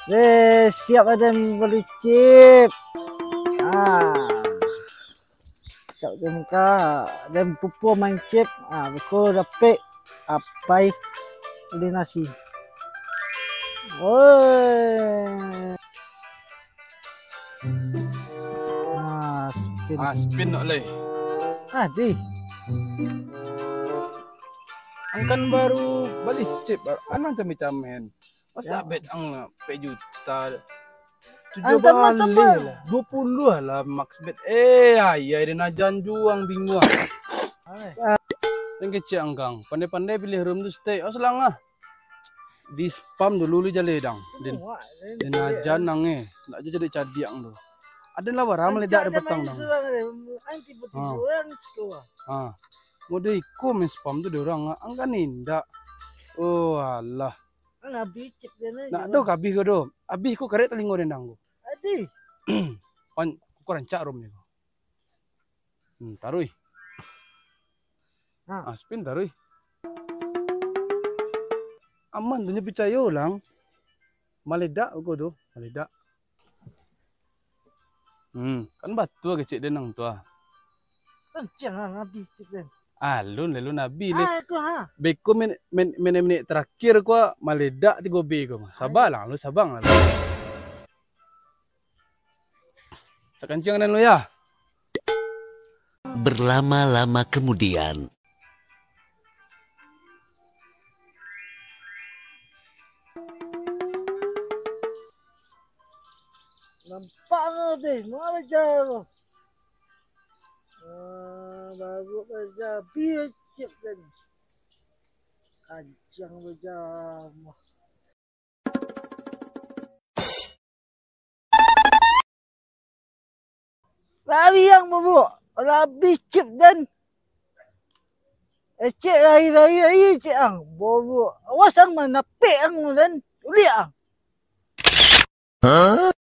Siap ada beli chip. Siap muka dan pupu main chip. Buku dapet apa beli nasi. Woi. Spin. Spin nak leh. Di. Angkan baru balik chip baru anak camen. Masa Ya. bet ang 4 juta. 7 Antam balik lah. 20 lah max bet. Ayah dia najan juang bingung. Yang kecil angkang. Pandai-pandai pilih room tu stay. Selang lah. Di spam dulu jale dang. Dan najan nang nak jadi cadiang tu. Ada lah warah meledak ada petang dang. Anti orang sekolah. Mode iko main spam tu dia orang angkan indak. Oh alah. Habis chip dia ni. Nak do kabih ko do. Habis ko karek telingo dendang ko. Adi. Pan ko rancak rom ni ko. Tarui. Spin tarui. Aman tu percaya lang. Maledak ko tu, maledak. Kan batu kecil denang tu ah. Sancang habis chip dia. Alun nabi le. Aku Beko menit terakhir ko maledak 3B ko. Sabar lang, lu sabang lah. Sakancang dan lu ya. Berlama-lama kemudian. Nampak deh, mau baca. Baru baca biar chip kan. Kancang baca. Lari yang babu, habis chip dan. Cik lari cik ang, babu. Awas ang manapik ang dan. Lihat ang.